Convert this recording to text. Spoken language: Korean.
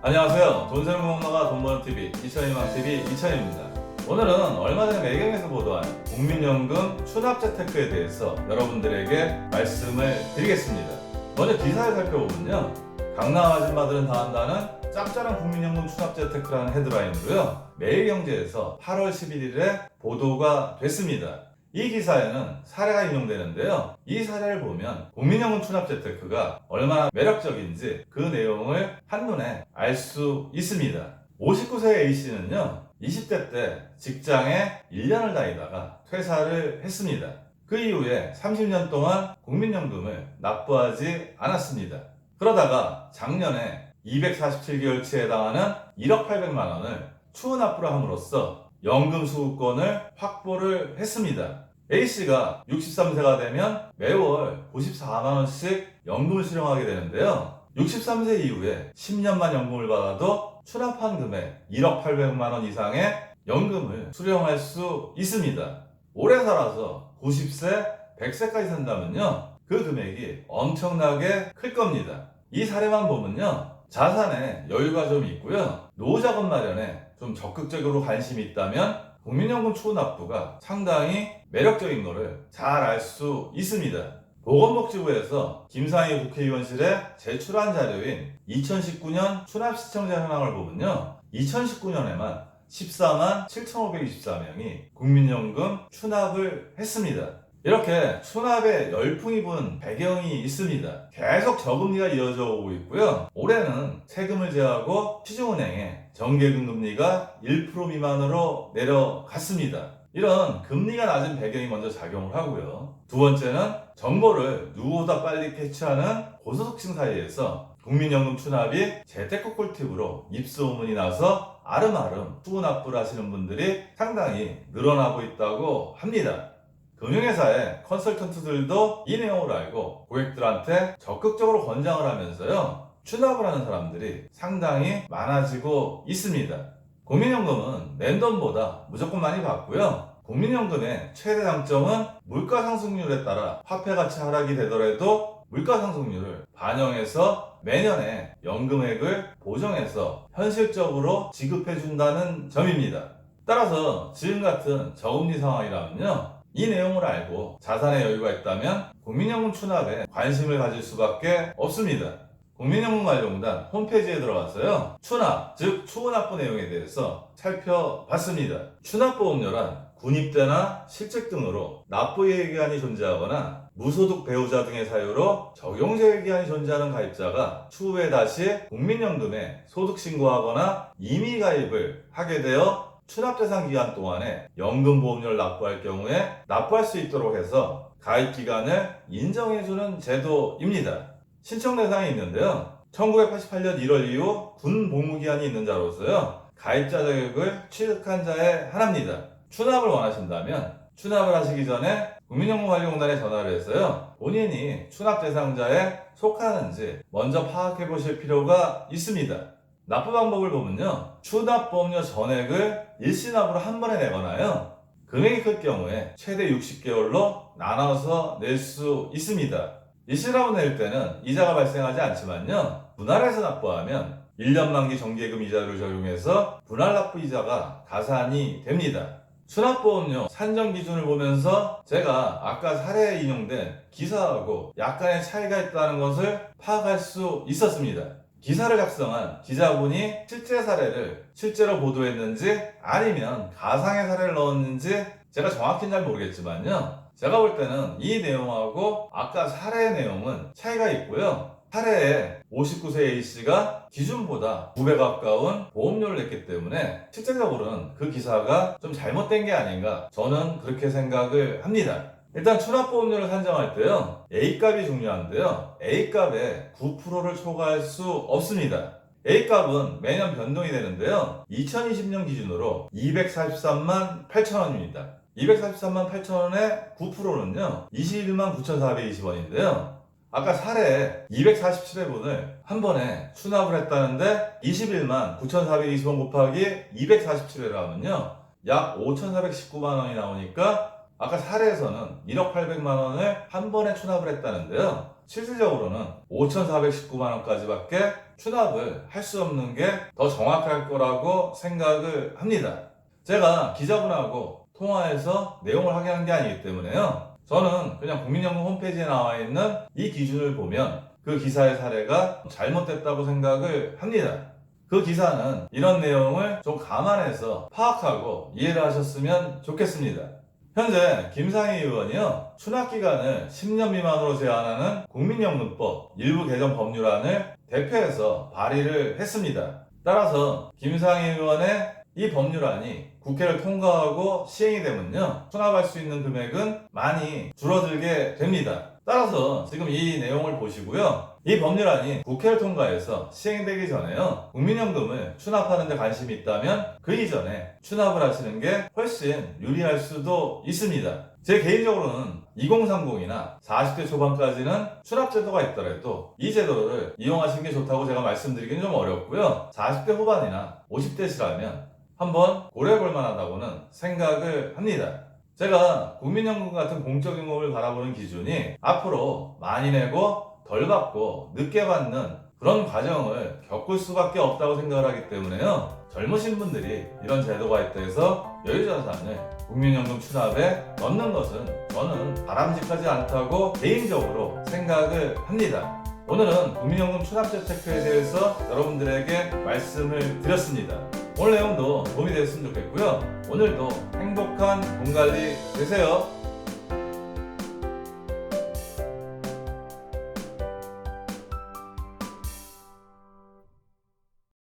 안녕하세요. 돈 세는 공학마가 돈 버는 TV 이천희망TV 이천희입니다. 오늘은 얼마 전에 매경에서 보도한 국민연금 추납재테크에 대해서 여러분들에게 말씀을 드리겠습니다. 먼저 기사를 살펴보면요, 강남 아줌마들은 다 한다는 짭짤한 국민연금 추납재테크라는 헤드라인으로요, 매일경제에서 8월 11일에 보도가 됐습니다. 이 기사에는 사례가 인용되는데요, 이 사례를 보면 국민연금 추납재테크가 얼마나 매력적인지 그 내용을 한눈에 알 수 있습니다. 59세의 A씨는요, 20대 때 직장에 1년을 다니다가 퇴사를 했습니다. 그 이후에 30년 동안 국민연금을 납부하지 않았습니다. 그러다가 작년에 247개월치에 해당하는 1억 800만 원을 추후 납부를 함으로써 연금 수급권을 확보를 했습니다. A씨가 63세가 되면 매월 94만원씩 연금을 수령하게 되는데요, 63세 이후에 10년만 연금을 받아도 추납한 금액 1억 800만원 이상의 연금을 수령할 수 있습니다. 오래 살아서 90세, 100세까지 산다면요, 그 금액이 엄청나게 클 겁니다. 이 사례만 보면요, 자산에 여유가 좀 있고요, 노후자금 마련에 좀 적극적으로 관심이 있다면 국민연금 추후 납부가 상당히 매력적인 것을 잘 알 수 있습니다. 보건복지부에서 김상희 국회의원실에 제출한 자료인 2019년 추납 시청자 현황을 보면요, 2019년에만 14만 7,524명이 국민연금 추납을 했습니다. 이렇게 추납에 열풍이 분 배경이 있습니다. 계속 저금리가 이어져 오고 있고요, 올해는 세금을 제하고 시중은행의 정기예금 금리가 1% 미만으로 내려갔습니다. 이런 금리가 낮은 배경이 먼저 작용을 하고요, 두 번째는 정보를 누구보다 빨리 캐치하는 고소득층 사이에서 국민연금 추납이 재테크 꿀팁으로 입소문이 나서 아름아름 추후 납부를 하시는 분들이 상당히 늘어나고 있다고 합니다. 금융회사의 컨설턴트들도 이 내용을 알고 고객들한테 적극적으로 권장을 하면서요, 추납을 하는 사람들이 상당히 많아지고 있습니다. 국민연금은 랜덤보다 무조건 많이 받고요, 국민연금의 최대 장점은 물가 상승률에 따라 화폐 가치 하락이 되더라도 물가 상승률을 반영해서 매년의 연금액을 보정해서 현실적으로 지급해 준다는 점입니다. 따라서 지금 같은 저금리 상황이라면요, 이 내용을 알고 자산에 여유가 있다면 국민연금 추납에 관심을 가질 수밖에 없습니다. 국민연금관리공단 홈페이지에 들어가서요, 추납, 즉 추후 납부 내용에 대해서 살펴봤습니다. 추납보험료란 군입대나 실직 등으로 납부예외기한이 존재하거나 무소득 배우자 등의 사유로 적용제외기한이 존재하는 가입자가 추후에 다시 국민연금에 소득신고하거나 임의가입을 하게 되어 추납대상 기간 동안에 연금보험료를 납부할 경우에 납부할 수 있도록 해서 가입기간을 인정해주는 제도입니다. 신청 대상이 있는데요, 1988년 1월 이후 군 복무기한이 있는 자로서요, 가입자 자격을 취득한 자에 한합니다. 추납을 원하신다면 추납을 하시기 전에 국민연금관리공단에 전화를 해서요, 본인이 추납 대상자에 속하는지 먼저 파악해 보실 필요가 있습니다. 납부 방법을 보면요, 추납보험료 전액을 일시납으로 한 번에 내거나요, 금액이 클 경우에 최대 60개월로 나눠서 낼 수 있습니다. 일시납으로 낼 때는 이자가 발생하지 않지만요, 분할해서 납부하면 1년 만기 정기예금 이자를 적용해서 분할 납부 이자가 가산이 됩니다. 추납보험료 산정 기준을 보면서 제가 아까 사례에 인용된 기사하고 약간의 차이가 있다는 것을 파악할 수 있었습니다. 기사를 작성한 기자분이 실제 사례를 실제로 보도했는지 아니면 가상의 사례를 넣었는지 제가 정확히는 잘 모르겠지만요, 제가 볼 때는 이 내용하고 아까 사례의 내용은 차이가 있고요, 사례에 59세 A씨가 기준보다 2배 가까운 보험료를 냈기 때문에 실제적으로는 그 기사가 좀 잘못된 게 아닌가, 저는 그렇게 생각을 합니다. 일단 추납보험료를 산정할 때요, A값이 중요한데요, A값에 9%를 초과할 수 없습니다. A값은 매년 변동이 되는데요, 2020년 기준으로 243만 8천원입니다. 243만 8천원의 9%는요 21만 9,420원인데요, 아까 사례에 247회분을 한 번에 추납을 했다는데 21만 9,420원 곱하기 247회를 하면요 약 5,419만원이 나오니까 아까 사례에서는 1억 800만원을 한 번에 추납을 했다는데요, 실질적으로는 5,419만 원까지밖에 추납을 할 수 없는 게 더 정확할 거라고 생각을 합니다. 제가 기자분하고 통화해서 내용을 확인한 게 아니기 때문에요. 저는 그냥 국민연금 홈페이지에 나와 있는 이 기준을 보면 그 기사의 사례가 잘못됐다고 생각을 합니다. 그 기사는 이런 내용을 좀 감안해서 파악하고 이해를 하셨으면 좋겠습니다. 현재 김상희 의원이요, 추납기간을 10년 미만으로 제한하는 국민연금법 일부 개정 법률안을 대표해서 발의를 했습니다. 따라서 김상희 의원의 이 법률안이 국회를 통과하고 시행이 되면요, 수납할 수 있는 금액은 많이 줄어들게 됩니다. 따라서 지금 이 내용을 보시고요, 이 법률안이 국회를 통과해서 시행되기 전에요, 국민연금을 추납하는 데 관심이 있다면 그 이전에 추납을 하시는 게 훨씬 유리할 수도 있습니다. 제 개인적으로는 2030이나 40대 초반까지는 추납제도가 있더라도 이 제도를 이용하시는 게 좋다고 제가 말씀드리기는 좀 어렵고요, 40대 후반이나 50대시라면 한번 고려해볼 만하다고는 생각을 합니다. 제가 국민연금 같은 공적임금을 바라보는 기준이 앞으로 많이 내고 덜 받고 늦게 받는 그런 과정을 겪을 수밖에 없다고 생각을 하기 때문에요, 젊으신 분들이 이런 제도가 있다 해서 여유자산을 국민연금 추납에 넣는 것은 저는 바람직하지 않다고 개인적으로 생각을 합니다. 오늘은 국민연금 추납제 체크에 대해서 여러분들에게 말씀을 드렸습니다. 오늘 내용도 도움이 되었으면 좋겠고요. 오늘도 행복한 돈 관리 되세요.